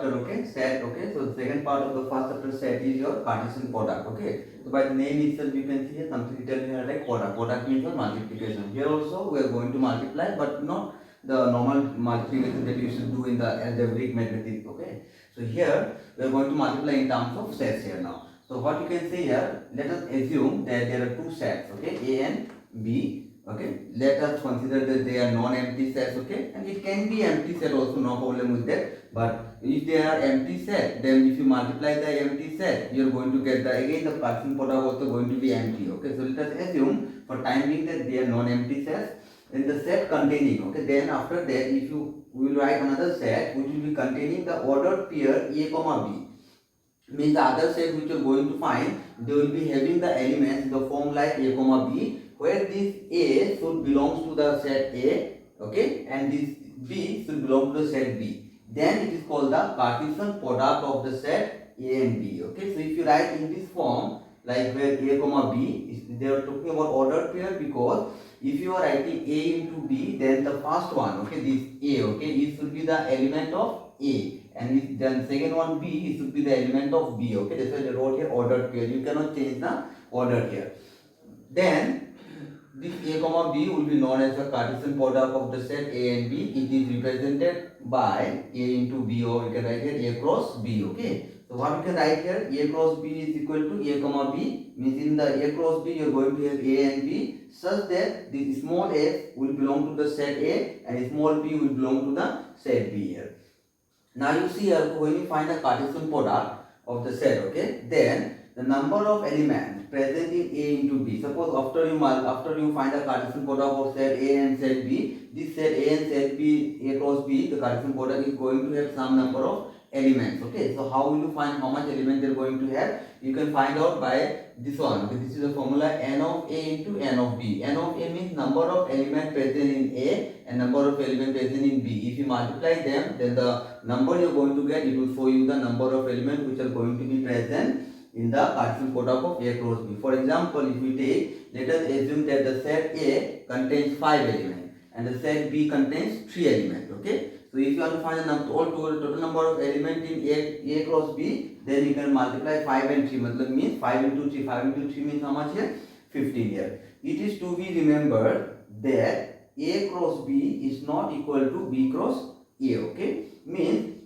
chapter, okay, set, okay. So the second part of the first chapter set is your Cartesian product, okay. So by the name itself you can see here something written here like product. Product means your multiplication. Here also we are going to multiply, but not the normal multiplication that you should do in the algebraic mathematics, okay. So here we are going to multiply in terms of sets here now. So what you can say here, let us assume that there are two sets, okay, A and B. Okay, let us consider that they are non-empty sets, okay, and it can be empty set also, no problem with that. But if they are empty set, then if you multiply the empty set, you are going to get the again the Cartesian product also going to be empty, okay. So let us assume for time being that they are non-empty sets. In the set containing, okay, then after that if you will write another set which will be containing the ordered pair A comma B, means the other set which you are going to find, they will be having the elements in the form like A comma B, where this A should belongs to the set A, okay, and this B should belong to the set B. Then it is called the Cartesian product of the set A and B, okay. So if you write in this form like where A comma B, they are talking about ordered pair, because if you are writing A into B, then the first one, okay, this A, okay, it should be the element of A, and then second one B, it should be the element of B, okay. That's why they wrote here ordered pair. You cannot change the order here. Then this A comma B will be known as the Cartesian product of the set A and B. It is represented by A into B, or you can write here A cross B, okay. So what you can write here, A cross B is equal to A comma B, means in the A cross B you are going to have A and B, such that the small a will belong to the set A and small b will belong to the set B here. Now you see here, when you find a Cartesian product of the set, okay, then the number of elements present in A into B. Suppose after you find a Cartesian product of set A and set B, this set A and set B, A cross B, the Cartesian product is going to have some number of elements, okay. So how will you find how much element they are going to have? You can find out by this one, okay. This is the formula n of A into n of B. N of A means number of elements present in A and number of elements present in B. If you multiply them, then the number you are going to get, it will show you the number of elements which are going to be present in the Cartesian product of A cross B. For example, if we take, let us assume that the set A contains 5 elements and the set B contains 3 elements, okay. So if you want to find the total number of elements in A cross B, then you can multiply 5 and 3, means 5 into 3. 5 into 3 means how much here? 15 here. It is to be remembered that A cross B is not equal to B cross A, okay. Means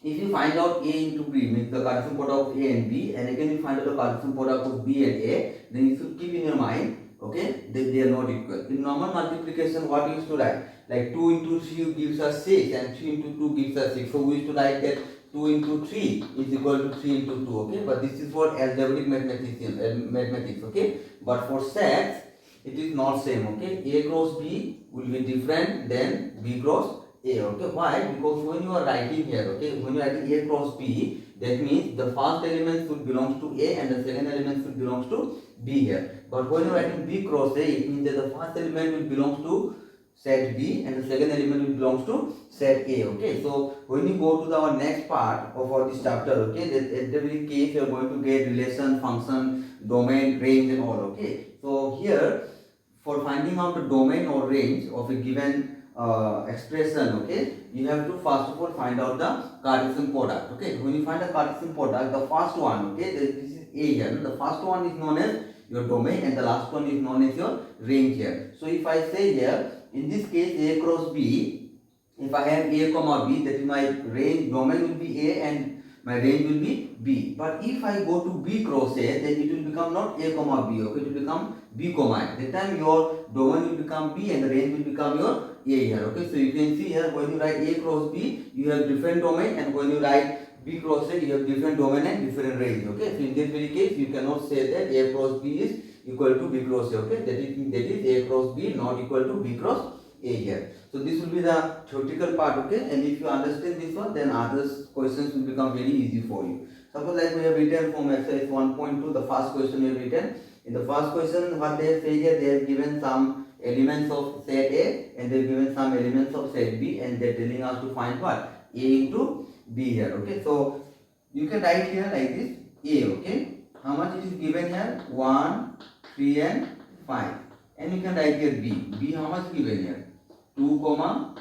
if you find out A into B, means the Cartesian product of A and B, and again you find out the Cartesian product of B and A, then you should keep in your mind, okay, that they are not equal. In normal multiplication, what you used to write? Like 2 into 3 gives us 6 and 3 into 2 gives us 6. So we used to write that 2 into 3 is equal to 3 into 2, okay. But this is for algebraic mathematics, okay. But for sets, it is not same, okay. A cross B will be different than B cross A, okay. Why? Because when you are writing here, okay, when you are writing A cross B, that means the first element should belong to A and the second element should belong to B here. But when you are writing B cross A, it means that the first element will belong to set B and the second element will belong to set A, okay. So when you go to our next part of this chapter, okay, that at every case you are going to get relation, function, domain, range and all, okay. So here, for finding out the domain or range of a given expression, okay, you have to first of all find out the Cartesian product, okay. When you find the Cartesian product, the first one, okay, this is A here, the first one is known as your domain and the last one is known as your range here. So if I say here, in this case A cross B, if I have A comma B, that is my range, domain will be A and my range will be B. But if I go to B cross A, then it will become not A comma B, okay, it will become B comma A. That time your domain will become B and the range will become your A here, okay. So you can see here, when you write A cross B, you have different domain, and when you write B cross A, you have different domain and different range, okay. So in this very case, you cannot say that A cross B is equal to B cross A, okay. That is A cross B not equal to B cross A here. So this will be the theoretical part, okay. And if you understand this one, then other questions will become very easy for you. Suppose like we have written from exercise 1.2, the first question we have written. In the first question, what they have said here, they have given some elements of set A and they have given some elements of set B, and they are telling us to find what? A into B here, okay. So you can write here like this, A, okay. How much it is given here? 1, 3 and 5. And you can write here B. B how much given here? 2, 4,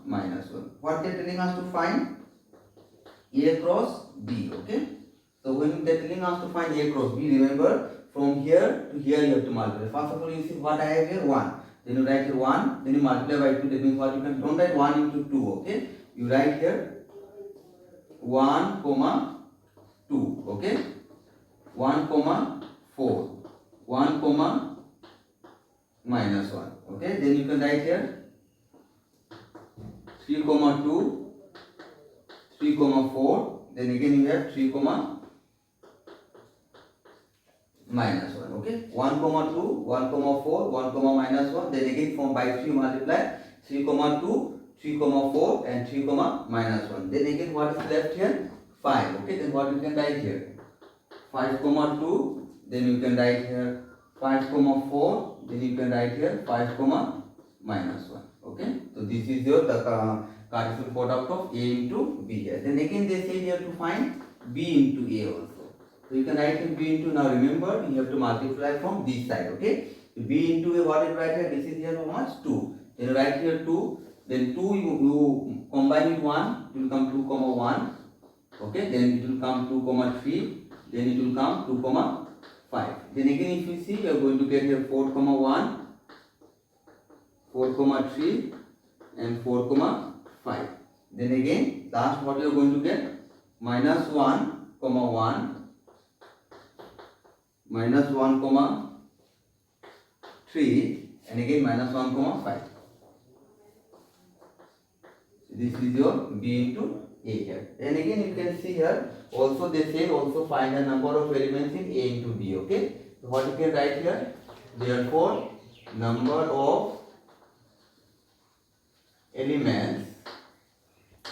minus 1. What they are telling us to find? A cross B, okay? So when they're telling us to find A cross B, remember from here to here you have to multiply. First of all, you see what I have here, 1. Then you write here 1, then you multiply by 2, that means what you can, don't write 1 into 2, okay? You write here 1 comma 2, okay? 1 comma 4, 1 comma minus 1, okay? Then you can write here 3 comma 2, 3 comma 4, then again you have 3 comma minus 1, okay? 1 comma 2, 1 comma 4, 1 comma minus 1, then again from by 3 multiply 3 comma 2, 3 comma 4 and 3 comma minus 1. Then again what is left here? 5, okay? Then what you can write here? 5 comma 2, then you can write here 5 comma 4, then you can write here 5 comma minus 1, okay? So this is your Cartesian product of A into B here. Then again they say here to find B into A also. So you can write here B into, now remember you have to multiply from this side, okay? So B into A, what is right here? This is here how much? 2. Then you write here 2, then 2 you combine with 1, it will come 2 comma 1, okay? Then it will come 2 comma 3, then it will come 2 comma 5. Then again if you see you are going to get here 4 comma 1, 4 comma 3 and 4 comma 5. Then again last what you are going to get? Minus 1 comma 1, minus 1 comma 3 and again minus 1 comma 5. This is your B into A here. Then again you can see here also they say also find the number of elements in A into B, okay? So what you can write here? Therefore number of elements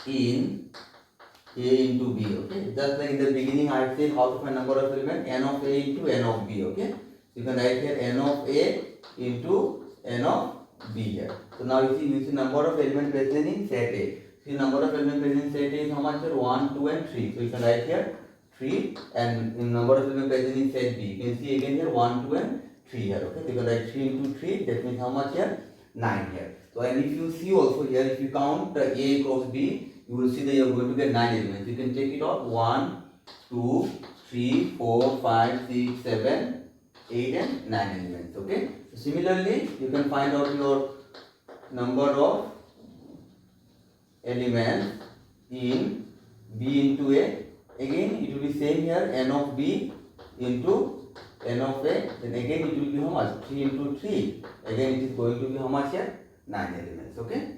in A into B, okay? Just like in the beginning I said how to find number of elements, n of A into n of B, okay? So you can write here n of A into n of B here. So now you see number of elements present in set A. See number of elements present in set A is how much here? 1, 2 and 3. So you can write here 3 and in number of elements present in set B. You can see again here 1, 2 and 3 here, okay? So you can write 3 into 3, that means how much here? 9 here. So and if you see also here, if you count A cross B, you will see that you are going to get 9 elements. You can take it out 1, 2, 3, 4, 5, 6, 7, 8 and 9 elements, okay? So similarly, you can find out your number of elements in B into A. Again it will be same here, n of B into n of A, then again it will be how much? 3 into 3. Again it is going to be how much here? 9 elements, okay?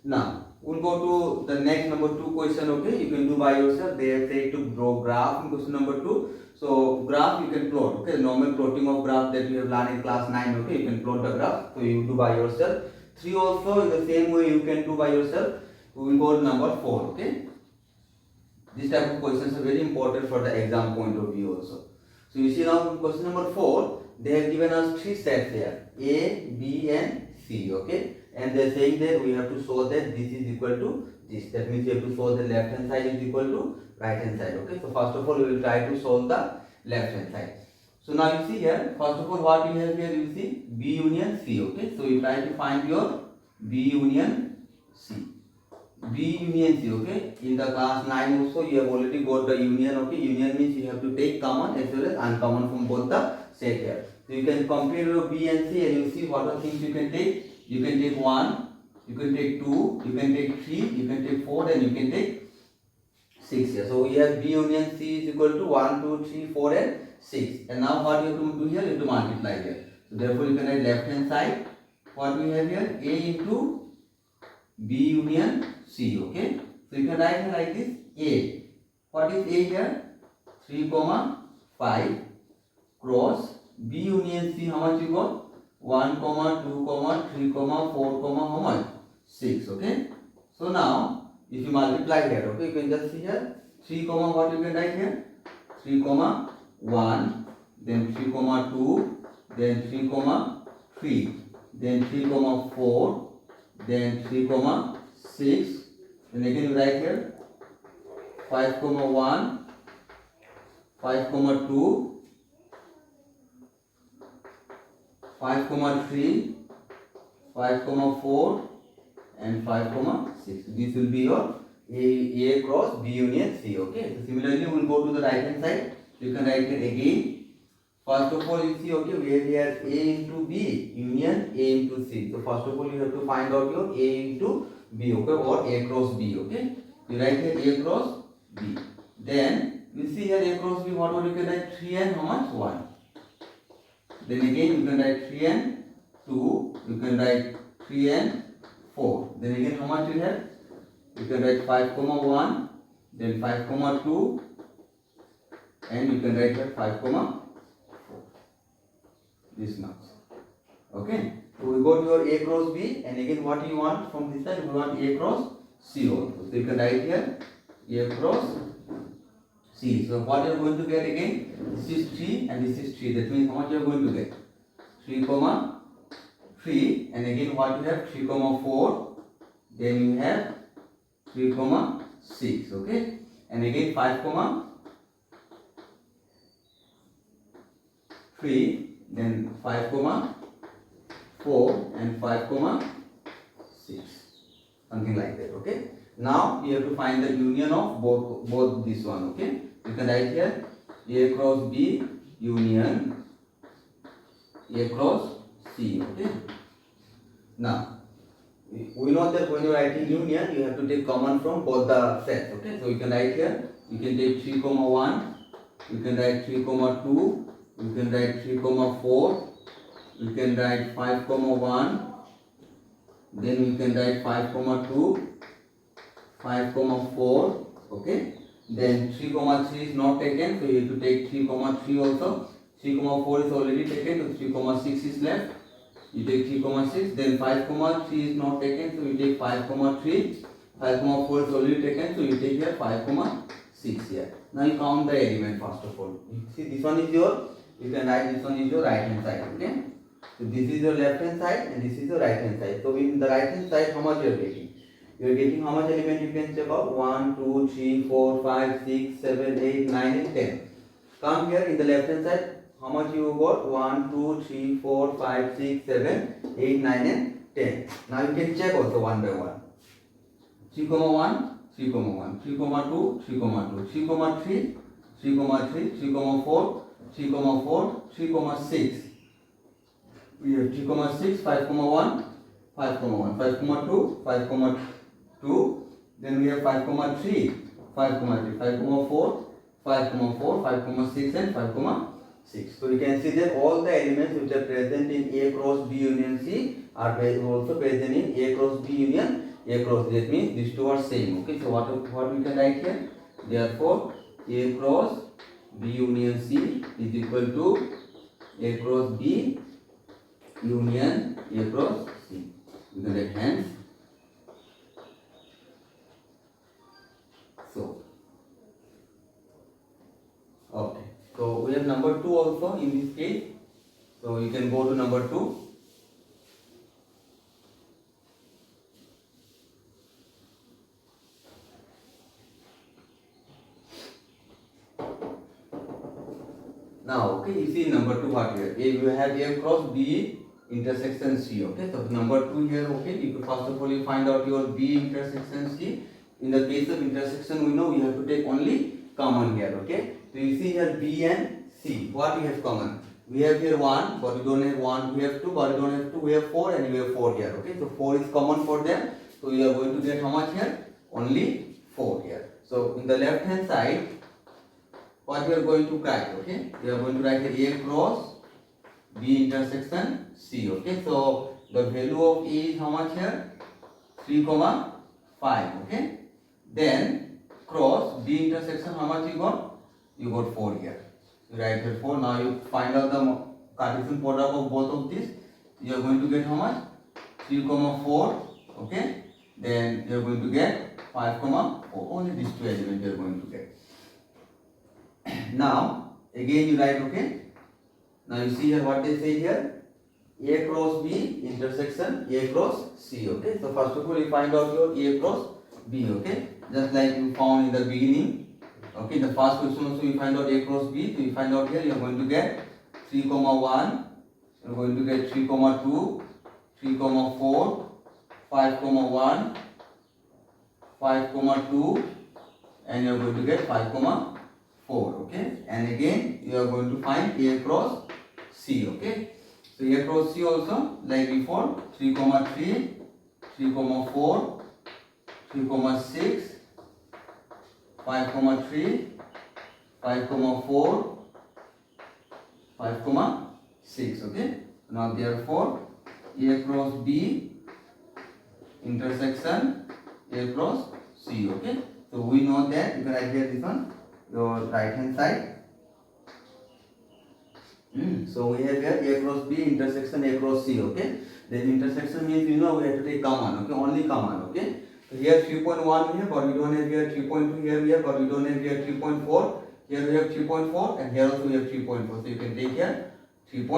Now we'll go to the next number 2 question, okay? You can do by yourself. They have said to draw graph in question number 2. So graph you can plot, okay? Normal plotting of graph that you have learned in class 9, okay? You can plot the graph, so you do by yourself. 3 also in the same way you can do by yourself. We will go to number 4, okay? This type of questions are very important for the exam point of view also. So you see now question number 4, they have given us 3 sets here, A, B and C, okay? And they are saying that we have to show that this is equal to this. That means you have to show the left hand side is equal to right hand side, okay? So first of all we will try to solve the left hand side. So now you see here, first of all what we have here, you see B union C, okay? So you try to find your B union C. B union C, okay? In the class 9 also you have already got the union, okay? Union means you have to take common as well as uncommon from both the set here. So you can compare your B and C and you see what are things you can take. You can take 1, you can take 2, you can take 3, you can take 4 and you can take 6 here. So we have B union C is equal to 1, 2, 3, 4 and 6. And now what you have to do here? You have to multiply here. So therefore you can write left hand side. What we have here? A into B union C, okay? So you can write here like this, A. What is A here? 3, 5 cross B union C, how much you got? 1, 2, 3, 4, how much? 6, okay? So now, if you multiply here, okay, you can just see here, 3, what you can write here? 3, 1, then 3, 2, then 3, 3, then 3, 4, then 3, 6, then again you write here, 5, 1, 5, 2, 5, 3, 5, 4 and 5, 6. This will be your A cross B union C. Okay. So similarly, we will go to the right hand side. You can write it again. First of all, you see, okay, we have here A into B union A into C. So first of all, you have to find out your A into B, okay, or A cross B, okay. You write here A cross B. Then you see here A cross B. What you can write? 3 and how much? 1. Then again you can write 3 and 2. You can write 3 and 4. Then again how much you have? You can write 5 comma 1. Then 5 comma 2. And you can write here 5 comma this much. Okay. So we got your A cross B, and again what you want from this side? We want A cross C also. So you can write here A cross C. So what you are going to get again? This is 3 and this is 3. That means how much you are going to get? 3 comma 3, and again what you have? 3 comma 4. Then you have 3 comma 6. Okay. And again 5 comma 3. Then 5 comma 4 and 5 comma 6, something like that. Okay. Now you have to find the union of both this one. Okay. You can write here A cross B union A cross C. Okay. Now we know that when you are writing union, you have to take common from both the sets. Okay. So you can write here. You can take 3 comma 1. You can write 3 comma 2. You can write 3 comma 4. You can write 5 comma 1. Then you can write 5 comma 2, 5 comma 4. Okay. Then 3 comma 3 is not taken, so you have to take 3 comma 3 also. 3 comma 4 is already taken, so 3 comma 6 is left. You take 3 comma 6. Then 5 comma 3 is not taken, so you take 5 comma 3. 5 comma 4 is already taken, so you take here 5 comma 6 here. Now you count the element first of all. You see, this one is your. You can write this one is your right hand side. Okay. So this is your left hand side and this is your right hand side. So in the right hand side, how much you are getting? You are getting how much element you can say about? 1, 2, 3, 4, 5, 6, 7, 8, 9 and 10. Come here in the left hand side. How much you got? 1, 2, 3, 4, 5, 6, 7, 8, 9 and 10. Now you can check also one by one. 3, 1, 3, 1, 3, 2, 3, 2, 3, 3, 3, 3, 3, 4, 3, 4, 3, 6. We have 3, 6, 5, 1, 5, 1, 5, 2, 5, 2. Then we have 5, 3, 5, 3, 5, 4, 5, 4, 5, 6 and 5, 6. So you can see that all the elements which are present in A cross B union C are also present in A cross B union A cross C. That means these two are same. Okay. So what we can write here? Therefore, A cross B union C is equal to A cross B union A cross C. You can write hence. So, okay. So we have number 2 also in this case. So you can go to number 2. Now, okay, you see number 2 what here? You have A cross B intersection C. Okay, so number 2 here. Okay, you first of all you find out your B intersection C. In the case of intersection, we know we have to take only common here. Okay, so you see here B and C. What we have common? We have here 1, but we don't have 1. We have 2, but we don't have 2. We have 4, and we have 4 here. Okay, so 4 is common for them. So you are going to get how much here? Only 4 here. So in the left hand side, what you are going to write? Okay, you are going to write A cross B intersection C. Okay, so the value of A is how much here? 3, 5. Okay, then cross B intersection, how much you got? You got 4 here. You write here 4. Now you find out the Cartesian product of both of these. You are going to get how much? 3, 4. Okay, then you are going to get 5, 4. Only these two elements you are going to get. Now again you write. Okay, now you see here what they say here. A cross B intersection A cross C. Okay, so first of all you find out your A cross B. Okay, just like you found in the beginning. Okay, the first question also you find out A cross B. So you find out here you are going to get 3, 1. You are going to get 3, 2, 3, 4, 5, 1, 5 comma 2, and you are going to get 5 comma 4. Okay, and again you are going to find A cross C. Okay, so A cross C also like before, 3 comma 3, 3 comma 4, 3 comma 6, 5 comma 3, 5 comma 4, 5 comma 6. Okay, now therefore A cross B intersection A cross C. Okay, so we know that you can write here this one, your right hand side. So we have here A cross B intersection A cross C. Okay, then intersection means we have to take common. Okay, only common. Okay, so here 3.1 we have, but we don't have here 3.2 here we have, but we don't have here 3.4. Here we have 3.4, and here also we have 3.4. So you can take here 3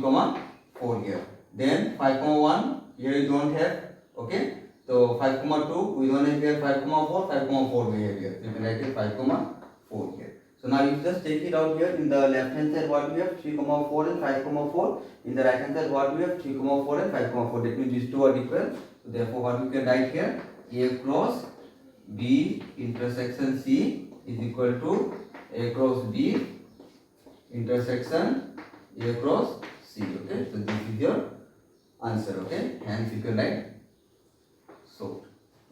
comma 4 here. Then 5 comma 1 here you don't have. Okay, so 5 comma 2 we don't have here, 5 comma 4, 5 comma 4 we have here. So you can write it 5 comma 4 here. So now you just take it out here. In the left hand side what we have 3 comma 4 and 5 comma 4. In the right hand side what we have 3 comma 4 and 5 comma 4. That means these two are equal. So therefore what we can write here, A cross B intersection C is equal to A cross B intersection A cross C. Okay, so this is your answer. Okay, hence you can write so.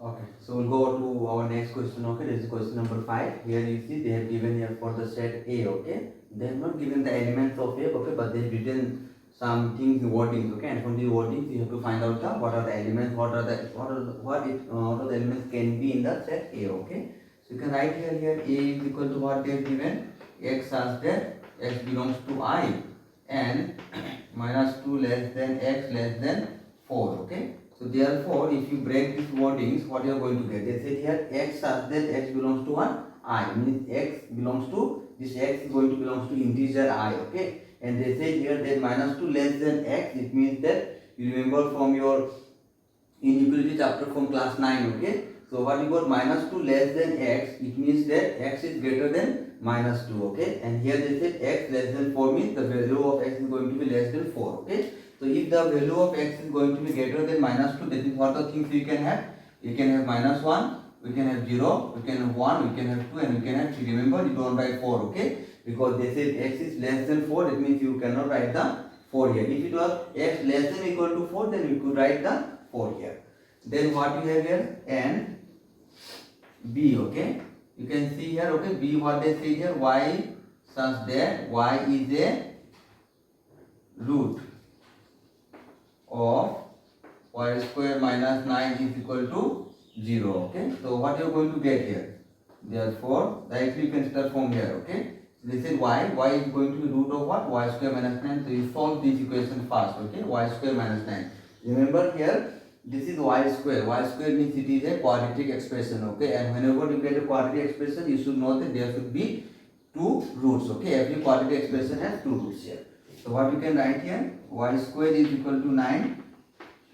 Okay, so we'll go to our next question. Okay, this is question number 5. Here you see they have given here for the set A. Okay, they have not given the elements of A. Okay, but they have written some things, wordings. Okay, and from the wordings you have to find out what are the elements, what are the elements can be in the set A. Okay, so you can write here A is equal to what they have given, x such that x belongs to I, and minus 2 less than x less than 4. Okay, so therefore if you break these wordings, what you are going to get, they said here x such that x belongs to what, I, means x belongs to, this x is going to belongs to integer I. Okay, and they say here that minus 2 less than x, it means that you remember from your inequality chapter from class 9. Okay, so what you got, minus 2 less than x, it means that x is greater than minus 2. Okay, and here they said x less than 4 means the value of x is going to be less than 4. Okay, so if the value of x is going to be greater than minus 2, that is what the things you can have. You can have minus 1, we can have 0, we can have 1, we can have 2, and we can have 3. Remember, you don't write 4. Okay, because they said x is less than 4, that means you cannot write the 4 here. If it was x less than or equal to 4, then you could write the 4 here. Then what you have here, and B. Okay, you can see here. Okay, B, what they say here, y such that y is a root of y square minus 9 is equal to 0. Okay, so what you are going to get here, therefore directly you can start from here. Okay, so this is y is going to be root of what, y square minus 9. So you solve this equation first. Okay, y square minus 9, remember here this is y square means it is a quadratic expression. Okay, and whenever you get a quadratic expression, you should know that there should be two roots. Okay, every quadratic expression has two roots here. So what you can write here, y square is equal to 9,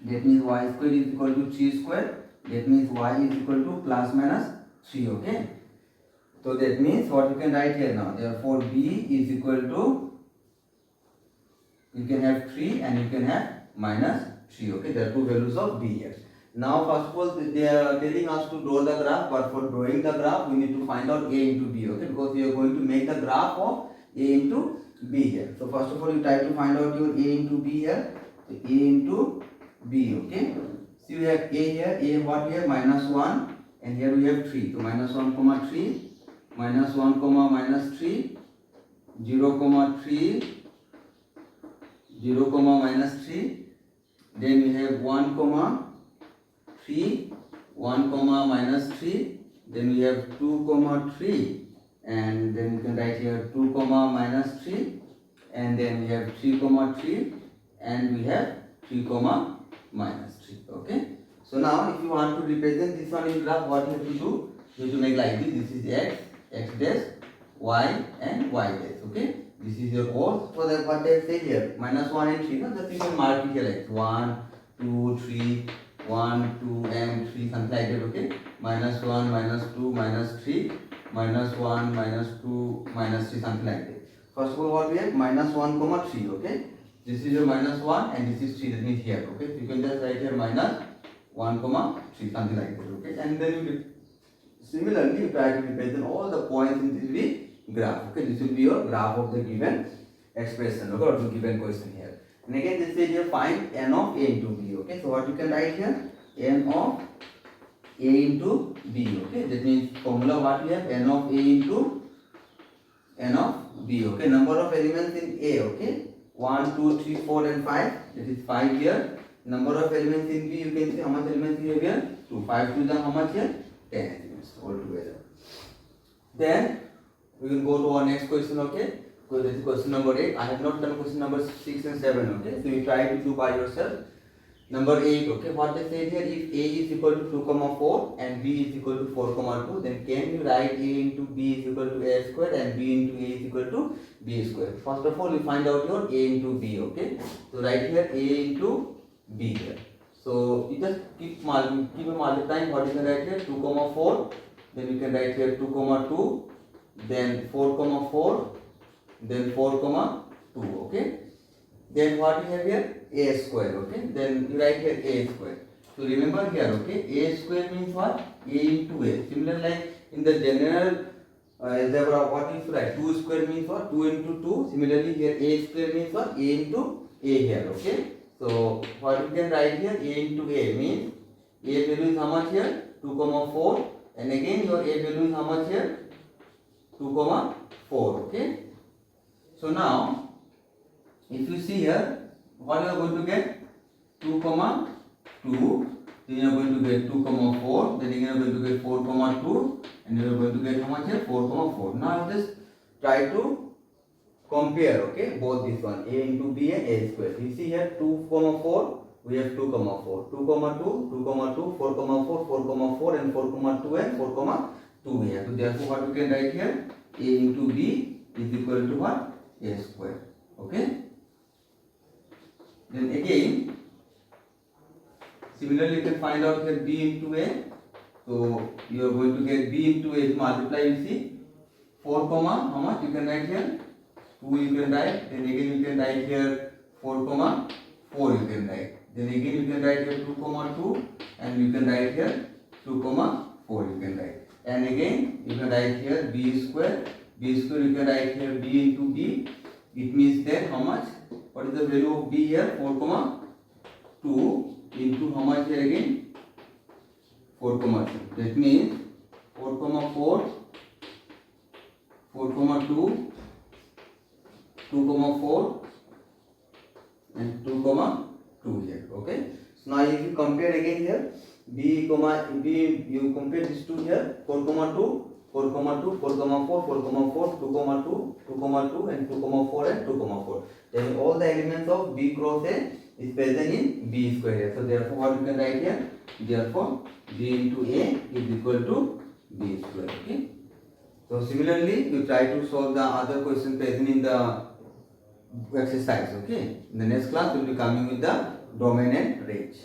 that means y square is equal to 3 square, that means y is equal to plus minus 3. Okay, so that means what you can write here now, therefore b is equal to, you can have 3 and you can have minus 3. Okay, there are two values of b here. Now first of all they are telling us to draw the graph, but for drawing the graph we need to find out a into b. Okay, because we are going to make the graph of a into b here. So first of all you try to find out your a into b here. So a into b. Okay, so you have a here, a what we have, minus 1, and here we have 3. So minus 1 comma 3, minus 1 comma minus 3, 0 comma 3, 0 comma minus 3, then we have 1 comma 3, 1 comma minus 3, then we have 2 comma 3, and then you can write here 2 comma minus 3, and then we have 3 comma 3, and we have 3 comma minus 3. Okay, so now if you want to represent this one in graph, what you have to do, you have to make like this. This is x, x dash, y, and y dash. Okay, this is your O. So that what they say here, minus 1 and 3, no? Just you can mark it here like 1, 2, 3, 1, 2, and 3, something like that. Okay, minus 1, minus 2, minus 3, minus 1, minus 2, minus 3, something like that. First of all, what we have, minus 1 comma 3. Okay, this is your minus 1 and this is 3, that means here. Okay, so you can just write here minus 1 comma 3, something like that. okay, and then you similarly you try to represent all the points in this graph, okay. This will be your graph of the given expression, okay, or the given question here. And again this says here find n of a into b, okay. So what you can write here, n of a into b, okay. That means formula what we have, n of a into n of b, okay. Number of elements in a, okay, 1 2 3 4 and 5, that is 5 here. Number of elements in b, you can see how much elements we have here, 2. 5 to the how much here, 10 elements altogether. Then we will go to our next question, okay. So this is question number 8. I have not done question number 6 and 7, okay. So you try to do by yourself. Number 8, okay, what they say here, if a is equal to 2 comma 4 and b is equal to 4 comma 2, then can you write a into b is equal to a square and b into a is equal to b square. First of all, you find out your a into b, okay. So write here a into b here. So you just keep multiplying. What you can write here, 2 comma 4, then you can write here 2 comma 2, then 4 comma 4, then 4 comma 2, okay. Then what you have here, a square, okay. Then you write here a square. So remember here, okay, a square means what, a into a. Similar like in the general algebra, what you should write, 2 square means what, 2 into 2. Similarly here a square means what, a into a here, okay. So what you can write here, a into a means a value is how much here, 2 comma 4, and again your a value is how much here, 2 comma 4, okay. So now if you see here, what you are going to get, 2 comma 2, then you are going to get 2 comma 4, then again you are going to get 4 comma 2, and you are going to get how much here, 4 comma 4. Now just try to compare, okay, both this one, a into b and a square. You see here 2 comma 4, we have 2 comma 4, 2 comma 2, 2 comma 2, 4 comma 4, 4 comma 4, and 4 comma 2 and 4 comma 2 here. So therefore what we can write here, a into b is equal to what, a square, okay. Then again, similarly you can find out here b into a. So you are going to get b into a, multiply, you see 4 comma, how much you can write here, 2 you can write, then again you can write here 4 comma 4 you can write, then again you can write here 2 comma 2, and you can write here 2 comma 4 you can write, and again you can write here b square you can write here b into b. It means that how much, what is the value of b here, 4 comma 2 into how much here again, 4 comma 2. That means 4 comma 4, 4 comma 2, 2 comma 4 and 2 comma 2 here, okay. So now if you compare again here, b comma b, you compare these two here, 4 comma 2, 4 comma 2, 4 comma 4, 4 comma 4, 2 comma 2, 2 comma 2 and 2 comma 4 and 2 comma 4. Then all the elements of b cross a is present in b square here. So therefore what you can write here, therefore b into a is equal to b square, okay. So similarly you try to solve the other question present in the exercise, okay. In the next class we will be coming with the domain and range.